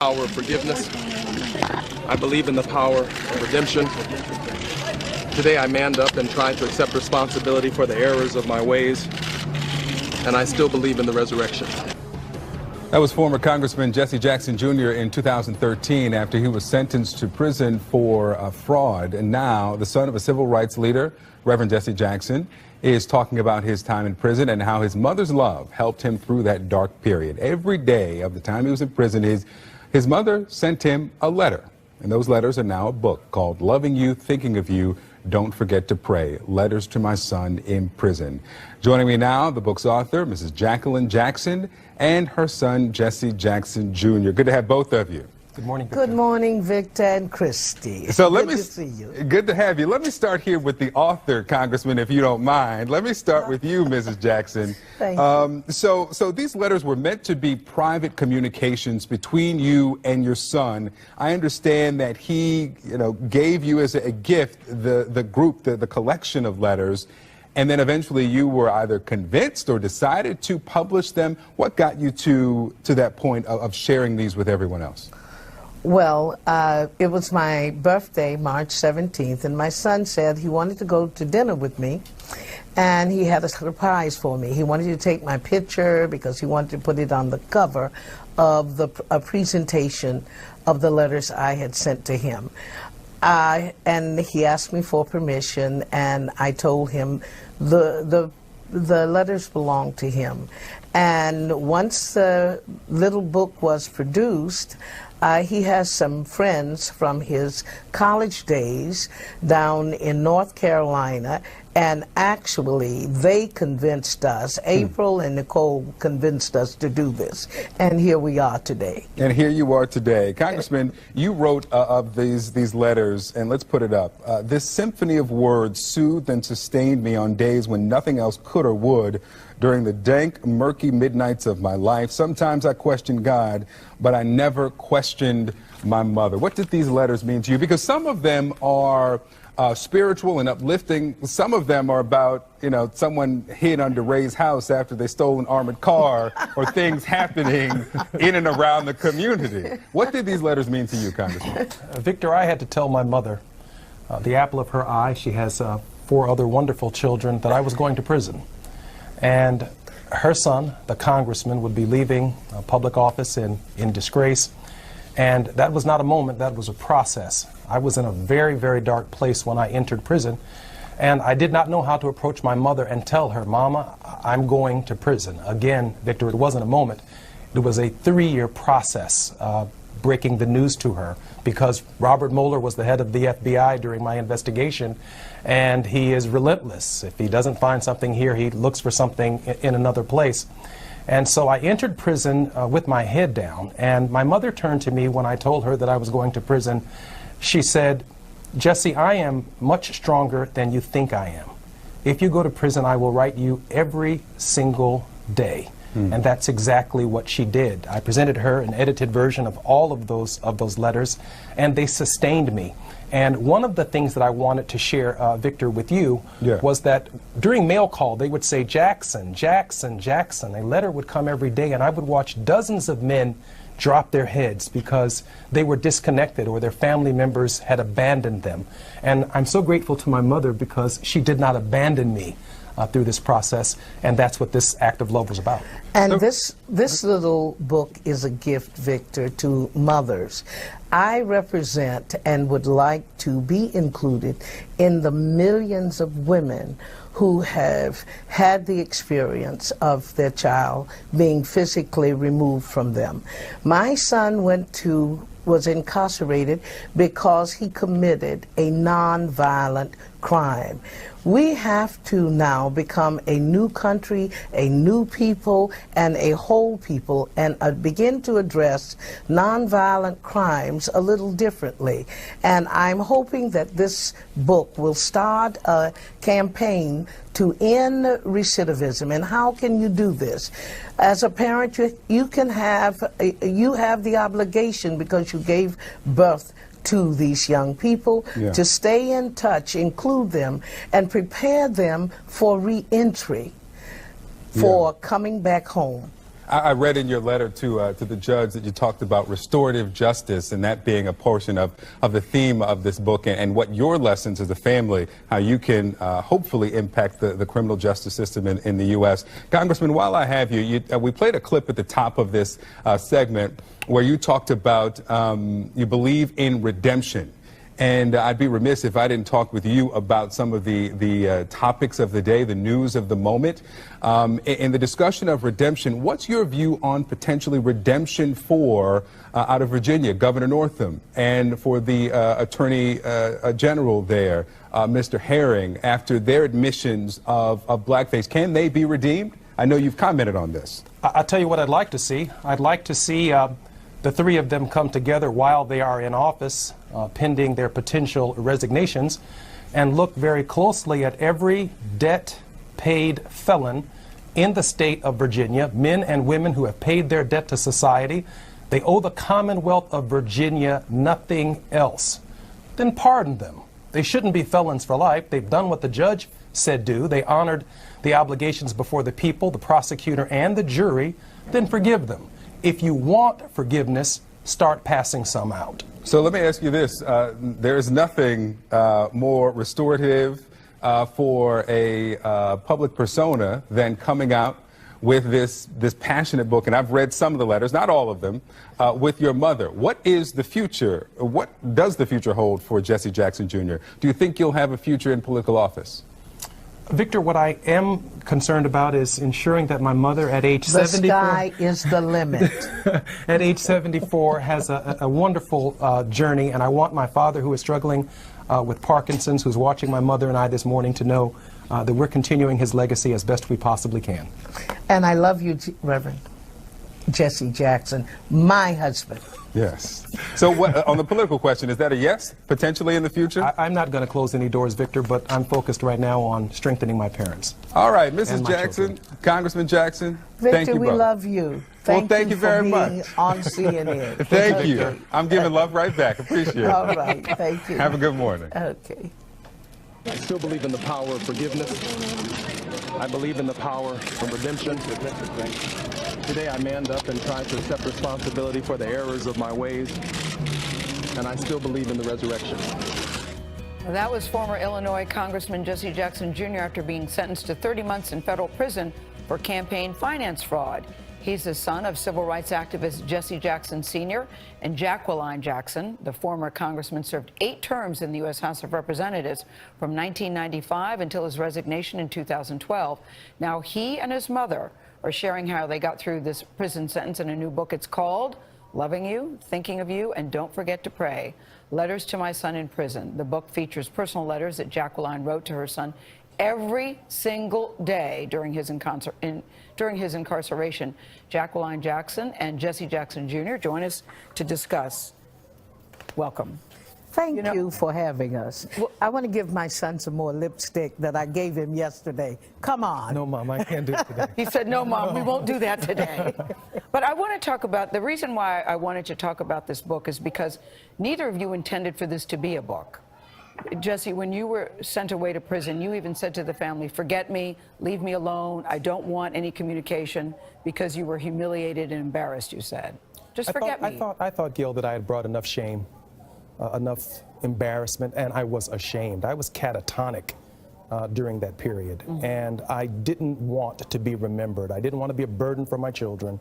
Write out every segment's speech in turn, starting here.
Power of forgiveness. I believe in the power of redemption. Today I manned up and tried to accept responsibility for the errors of my ways, and I still believe in the resurrection. That was former Congressman Jesse Jackson Jr. in 2013 after he was sentenced to prison for fraud. And now the son of a civil rights leader, Reverend Jesse Jackson, is talking about his time in prison and how his mother's love helped him through that dark period. Every day of the time he was in prison, his mother sent him a letter. And those letters are now a book called Loving You, Thinking of You, Don't Forget to Pray, Letters to My Son in Prison. Joining me now, the book's author, Mrs. Jacqueline Jackson, and her son, Jesse Jackson Jr. Good to have both of you. Good morning, Victor. Good morning, Victor and Christy. So good to see you. Good to have you. Let me start here with the author, Congressman, if you don't mind. Let me start with you, Mrs. Jackson. Thank you. So these letters were meant to be private communications between you and your son. I understand that he, gave you as a gift the collection of letters, and then eventually you were either convinced or decided to publish them. What got you to that point of sharing these with everyone else? Well, it was my birthday, March 17th, and my son said he wanted to go to dinner with me, and he had a surprise for me. He wanted to take my picture because he wanted to put it on the cover of a presentation of the letters I had sent to him. And he asked me for permission, and I told him the letters belonged to him. And once the little book was produced, he has some friends from his college days down in North Carolina, and actually they convinced us, April and Nicole convinced us to do this, and here we are today. And here you are today. Congressman, you wrote of these letters, and let's put it up. This symphony of words soothed and sustained me on days when nothing else could or would. During the dank, murky midnights of my life, sometimes I questioned God, but I never questioned my mother. What did these letters mean to you? Because some of them are spiritual and uplifting. Some of them are about, someone hid under Ray's house after they stole an armored car, or things happening in and around the community. What did these letters mean to you, Congressman? Victor, I had to tell my mother, the apple of her eye, she has 4 other wonderful children, that I was going to prison. And her son, the congressman, would be leaving public office in disgrace. And that was not a moment, that was a process. I was in a very, very dark place when I entered prison, and I did not know how to approach my mother and tell her, Mama, I'm going to prison. Again, Victor, it wasn't a moment. It was a 3-year process, breaking the news to her, because Robert Mueller was the head of the FBI during my investigation, and he is relentless. If he doesn't find something here, he looks for something in another place. And so I entered prison with my head down, and my mother turned to me when I told her that I was going to prison. She said, Jesse, I am much stronger than you think I am. If you go to prison, I will write you every single day. And that's exactly what she did. I presented her an edited version of all of those letters, and they sustained me. And one of the things that I wanted to share, Victor, with you was that during mail call, they would say, Jackson, Jackson, Jackson. A letter would come every day, and I would watch dozens of men drop their heads because they were disconnected or their family members had abandoned them. And I'm so grateful to my mother because she did not abandon me through this process, and that's what this act of love was about. And this little book is a gift, Victor, to mothers. I represent and would like to be included in the millions of women who have had the experience of their child being physically removed from them. My son was incarcerated because he committed a nonviolent crime. We have to now become a new country, a new people, and a whole people, and begin to address nonviolent crimes a little differently. And I'm hoping that this book will start a campaign to end recidivism. And how can you do this? As a parent, you have the obligation, because you gave birth to these young people, to stay in touch, include them, and prepare them for re-entry, for coming back home. I read in your letter to the judge that you talked about restorative justice and that being a portion of the theme of this book and what your lessons as a family, how you can hopefully impact the criminal justice system in the U.S. Congressman, while I have you, we played a clip at the top of this segment where you talked about you believe in redemption. And I'd be remiss if I didn't talk with you about some of the topics of the day, the news of the moment. In the discussion of redemption, what's your view on potentially redemption for, out of Virginia, Governor Northam, and for the Attorney General there, Mr. Herring, after their admissions of blackface? Can they be redeemed? I know you've commented on this. I'll tell you what I'd like to see. I'd like to see the three of them come together while they are in office, pending their potential resignations, and look very closely at every debt-paid felon in the state of Virginia, men and women who have paid their debt to society. They owe the Commonwealth of Virginia nothing else. Then pardon them. They shouldn't be felons for life. They've done what the judge said do. They honored the obligations before the people, the prosecutor, and the jury. Then forgive them. If you want forgiveness, start passing some out. So let me ask you this. There is nothing more restorative for a public persona than coming out with this passionate book, and I've read some of the letters, not all of them, with your mother. What is the future? What does the future hold for Jesse Jackson Jr.? Do you think you'll have a future in political office? Victor, what I am concerned about is ensuring that my mother at age 74... The sky is the limit. At age 74 has a wonderful journey, and I want my father, who is struggling with Parkinson's, who's watching my mother and I this morning, to know that we're continuing his legacy as best we possibly can. And I love you, Reverend Jesse Jackson, my husband. Yes. So what, on the political question, is that a yes, potentially in the future? I'm not going to close any doors, Victor, but I'm focused right now on strengthening my parents. All right, Mrs. Jackson, Congressman Jackson, Victor, thank you, we brother. love you. Thank you very much. On CNN. Thank you. I'm giving love right back. Appreciate it. All right, thank you. Have a good morning. Okay. I still believe in the power of forgiveness. I believe in the power of redemption. Today I manned up and tried to accept responsibility for the errors of my ways, and I still believe in the resurrection. That was former Illinois Congressman Jesse Jackson Jr. after being sentenced to 30 months in federal prison for campaign finance fraud. He's the son of civil rights activist Jesse Jackson Sr. and Jacqueline Jackson. The former congressman served 8 terms in the U.S. House of Representatives from 1995 until his resignation in 2012. Now he and his mother are sharing how they got through this prison sentence in a new book. It's called Loving You, Thinking of You, and Don't Forget to Pray. Letters to My Son in Prison. The book features personal letters that Jacqueline wrote to her son every single day during his incarceration. Jacqueline Jackson and Jesse Jackson Jr. join us to discuss. Welcome. Thank you for having us. Well, I want to give my son some more lipstick that I gave him yesterday. Come on. No, Mom, I can't do it today. He said, no, Mom, we won't do that today. But I want to talk about, the reason why I wanted to talk about this book is because neither of you intended for this to be a book. Jesse, when you were sent away to prison, you even said to the family, forget me, leave me alone, I don't want any communication, because you were humiliated and embarrassed, you said. Just forget me. I thought, Gayle, that I had brought enough shame, enough embarrassment, and I was ashamed. I was catatonic during that period, and I didn't want to be remembered. I didn't want to be a burden for my children.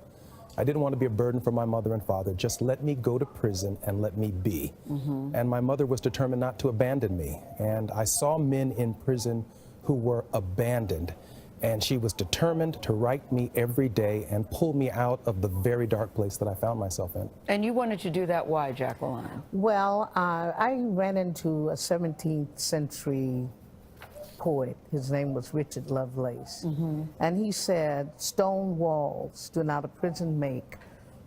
I didn't want to be a burden for my mother and father. Just let me go to prison and let me be. And my mother was determined not to abandon me. And I saw men in prison who were abandoned. And she was determined to write me every day and pull me out of the very dark place that I found myself in. And you wanted to do that. Why, Jacqueline? Well, I ran into a 17th century poet. His name was Richard Lovelace. And he said, stone walls do not a prison make,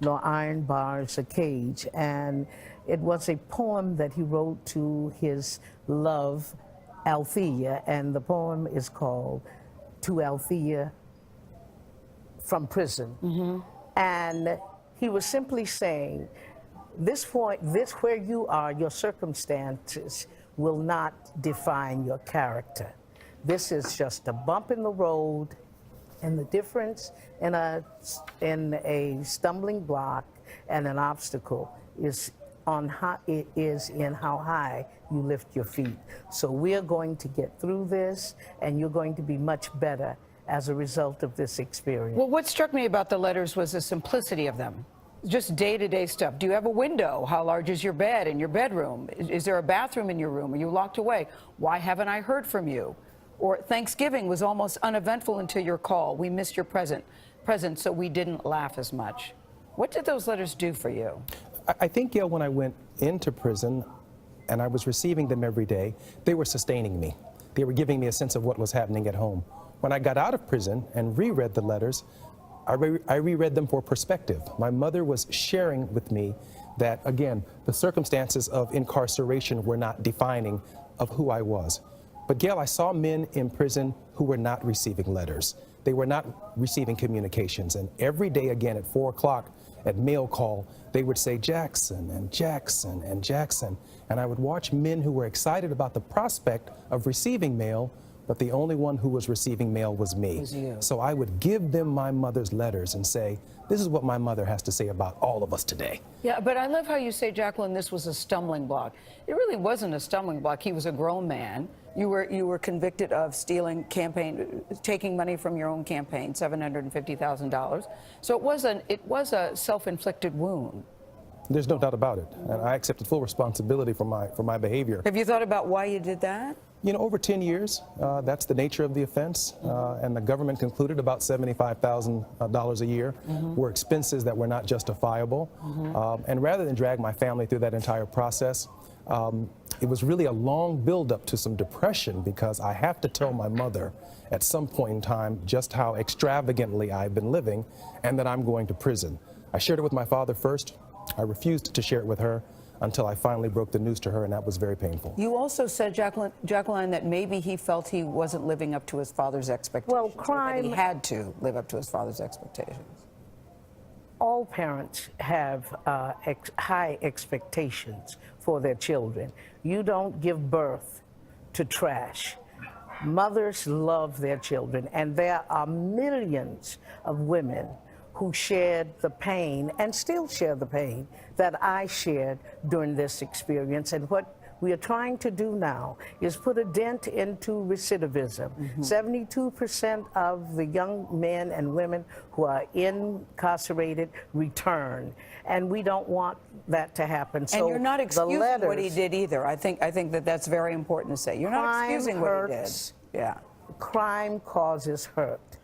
nor iron bars a cage. And it was a poem that he wrote to his love, Althea, and the poem is called To Althea from Prison. And he was simply saying, this where you are, your circumstances will not define your character. This is just a bump in the road, And the difference in a stumbling block and an obstacle is in how high you lift your feet. So we're going to get through this, and you're going to be much better as a result of this experience. Well, what struck me about the letters was the simplicity of them. Just day-to-day stuff. Do you have a window? How large is your bed in your bedroom? Is there a bathroom in your room? Are you locked away? Why haven't I heard from you? Or Thanksgiving was almost uneventful until your call. We missed your present, so we didn't laugh as much. What did those letters do for you? I think, Gayle, when I went into prison and I was receiving them every day, they were sustaining me. They were giving me a sense of what was happening at home. When I got out of prison and reread the letters, I reread them for perspective. My mother was sharing with me that, again, the circumstances of incarceration were not defining of who I was. But Gayle, I saw men in prison who were not receiving letters. They were not receiving communications. And every day, again, at 4 o'clock at mail call, they would say Jackson and Jackson and Jackson. And I would watch men who were excited about the prospect of receiving mail, but the only one who was receiving mail was me. So I would give them my mother's letters and say, this is what my mother has to say about all of us today. Yeah, but I love how you say, Jacqueline, this was a stumbling block. It really wasn't a stumbling block. He was a grown man. You were convicted of taking money from your own campaign, $750,000. So it was a self-inflicted wound. There's no doubt about it. And I accepted full responsibility for my behavior. Have you thought about why you did that? You know, over 10 years, that's the nature of the offense, and the government concluded about $75,000 a year were expenses that were not justifiable. And rather than drag my family through that entire process, it was really a long buildup to some depression, because I have to tell my mother at some point in time just how extravagantly I've been living and that I'm going to prison. I shared it with my father first. I refused to share it with her until I finally broke the news to her, and that was very painful. You also said, Jacqueline, that maybe he felt he wasn't living up to his father's expectations. Well, crime... That he had to live up to his father's expectations. All parents have high expectations for their children. You don't give birth to trash. Mothers love their children, and there are millions of women who shared the pain and still share the pain that I shared during this experience. And what we are trying to do now is put a dent into recidivism. 72% of the young men and women who are incarcerated return, and we don't want that to happen. So and you're not excusing letters, what he did either. I think that's very important to say. You're not excusing what he did. Yeah. Crime causes hurt.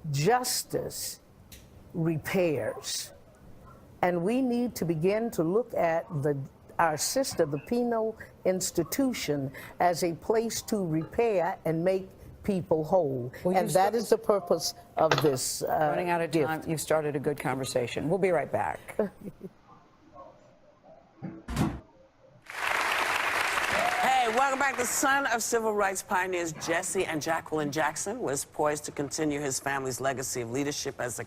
Justice repairs. And we need to begin to look at our system, the penal institution, as a place to repair and make people whole. Well, and that is the purpose of this running out of time, you started a good conversation. We'll be right back. Hey, welcome back. The son of civil rights pioneers Jesse and Jacqueline Jackson was poised to continue his family's legacy of leadership as a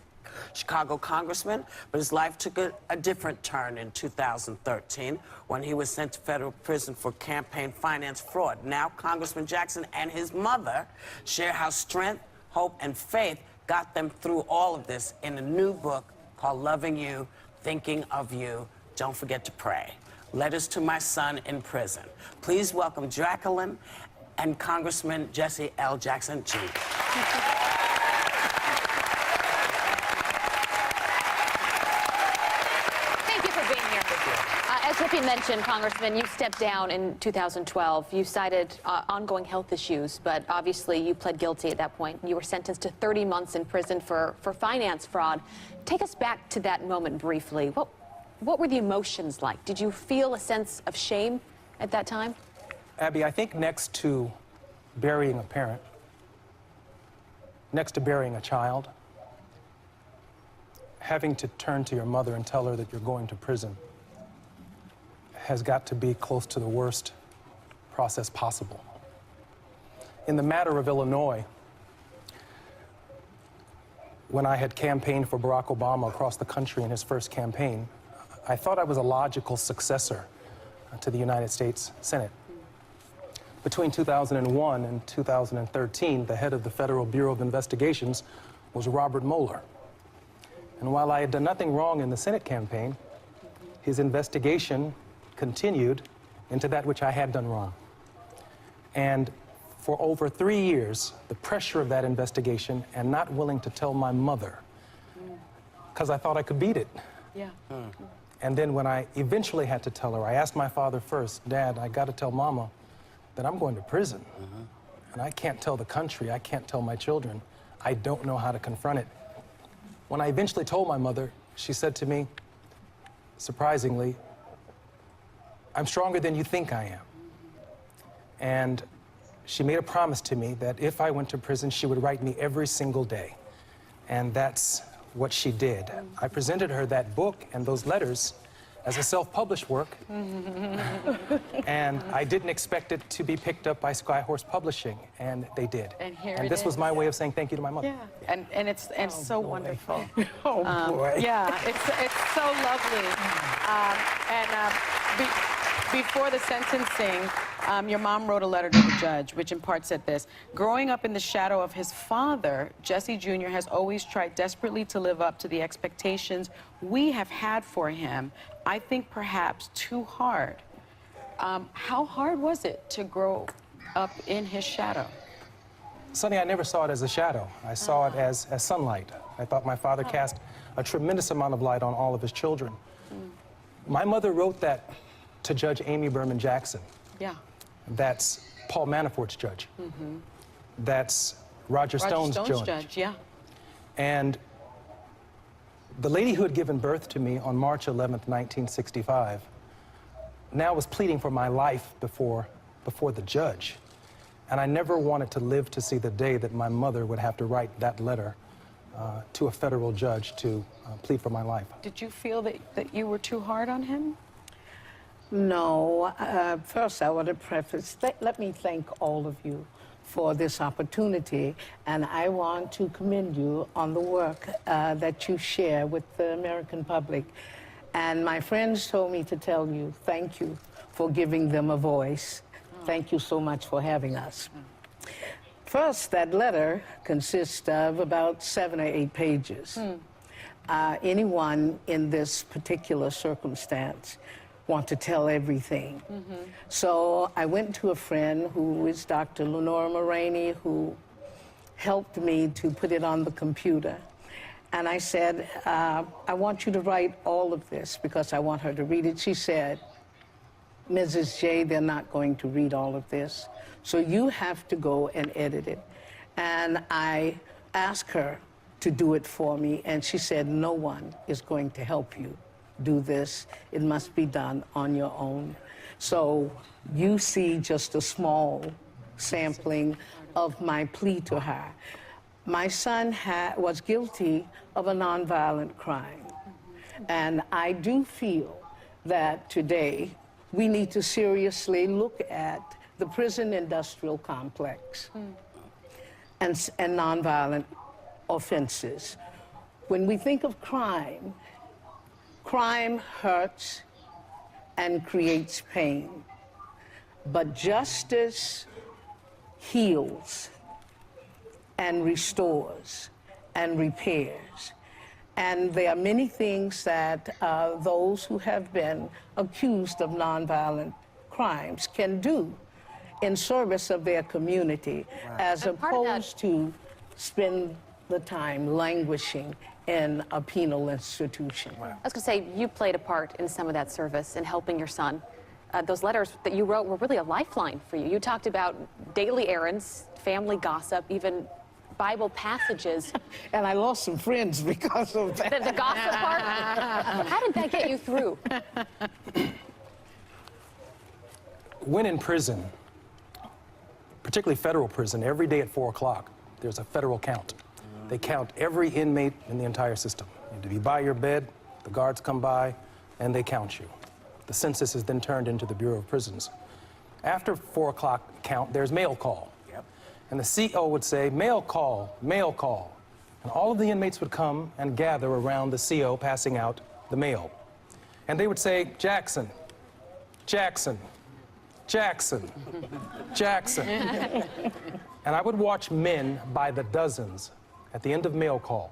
Chicago congressman, but his life took a different turn in 2013 when he was sent to federal prison for campaign finance fraud. Now, Congressman Jackson and his mother share how strength, hope, and faith got them through all of this in a new book called Loving You, Thinking of You. Don't forget to pray. Letters to My Son in Prison. Please welcome Jacqueline and Congressman Jesse L. Jackson, Jr. As Whoopi mentioned, Congressman, you stepped down in 2012. You cited ongoing health issues, but obviously you pled guilty at that point. You were sentenced to 30 months in prison for finance fraud. Take us back to that moment briefly. What were the emotions like? Did you feel a sense of shame at that time? Abby, I think next to burying a parent, next to burying a child, having to turn to your mother and tell her that you're going to prison has got to be close to the worst process possible. In the matter of Illinois, when I had campaigned for Barack Obama across the country in his first campaign, I thought I was a logical successor to the United States Senate. Between 2001 and 2013, the head of the Federal Bureau of Investigations was Robert Mueller. And while I had done nothing wrong in the Senate campaign, his investigation continued into that which I had done wrong. And for over 3 years, the pressure of that investigation and not willing to tell my mother, because I thought I could beat it. Yeah. And then when I eventually had to tell her, I asked my father first, Dad, I got to tell Mama that I'm going to prison. And I can't tell the country, I can't tell my children. I don't know how to confront it. When I eventually told my mother, she said to me, surprisingly, I'm stronger than you think I am. And she made a promise to me that if I went to prison, she would write me every single day. And that's what she did. I presented her that book and those letters as a self-published work. And I didn't expect it to be picked up by Skyhorse Publishing, and they did. And this was my way of saying thank you to my mother. Yeah, and it's so wonderful. Oh, boy. Yeah, it's so lovely. Before the sentencing, your mom wrote a letter to the judge, which in part said this: growing up in the shadow of his father, Jesse Jr. has always tried desperately to live up to the expectations we have had for him. I think perhaps too hard. How hard was it to grow up in his shadow? Sonny, I never saw it as a shadow. I saw it as sunlight. I thought my father cast a tremendous amount of light on all of his children. My mother wrote that to Judge Amy Berman Jackson. Yeah. That's Paul Manafort's judge. That's Roger Stone's judge. Yeah. And the lady who had given birth to me on March 11th, 1965, now was pleading for my life before the judge. And I never wanted to live to see the day that my mother would have to write that letter to a federal judge to plead for my life. Did you feel that you were too hard on him? No. First, I want to preface, let me thank all of you for this opportunity, and I want to commend you on the work that you share with the American public. And my friends told me to tell you thank you for giving them a voice. Thank you so much for having us. First, that letter consists of about 7 or 8 pages. Anyone in this particular circumstance want to tell everything. So I went to a friend who is Dr. Lenora Moraney, who helped me to put it on the computer. And I said, I want you to write all of this because I want her to read it. She said, Mrs. J, they're not going to read all of this, so you have to go and edit it. And I asked her to do it for me, and she said, no one is going to help you do this. It must be done on your own. So you see just a small sampling of my plea to her. My son was guilty of a nonviolent crime. And I do feel that today we need to seriously look at the prison industrial complex and nonviolent offenses. When we think of crime, crime hurts and creates pain, but justice heals and restores and repairs. And there are many things that those who have been accused of nonviolent crimes can do in service of their community, as opposed to spend the time languishing in a penal institution. I was going to say, you played a part in some of that service in helping your son. Those letters that you wrote were really a lifeline for you. You talked about daily errands, family gossip, even Bible passages. And I lost some friends because of that. The gossip part? How did that get you through? When in prison, particularly federal prison, every day at 4 o'clock, there's a federal count. They count every inmate in the entire system. You have to be by your bed, the guards come by, and they count you. The census is then turned into the Bureau of Prisons. After 4 o'clock count, there's mail call. And the CO would say, mail call, mail call. And all of the inmates would come and gather around the CO passing out the mail. And they would say, Jackson, Jackson, Jackson, Jackson. And I would watch men by the dozens at the end of mail call.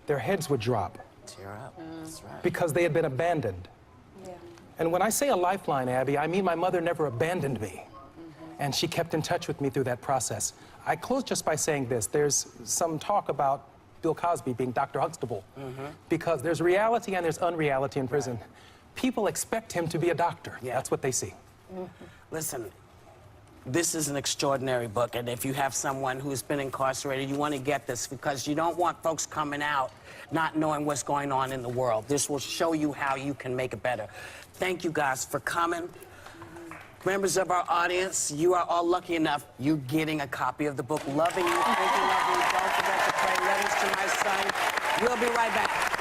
Their heads would drop. Tear up. That's right. Because they had been abandoned. Yeah. And when I say a lifeline, Abby, I mean my mother never abandoned me. And she kept in touch with me through that process. I close just by saying this. There's some talk about Bill Cosby being Dr. Huxtable, because there's reality and there's unreality in prison. People expect him to be a doctor. Yeah. That's what they see. Listen, this is an extraordinary book, and if you have someone who's been incarcerated, you want to get this because you don't want folks coming out not knowing what's going on in the world. This will show you how you can make it better. Thank you guys for coming. Members of our audience, you are all lucky enough you're getting a copy of the book. Loving you, thinking of you. Don't forget to pray letters to my son. We'll be right back.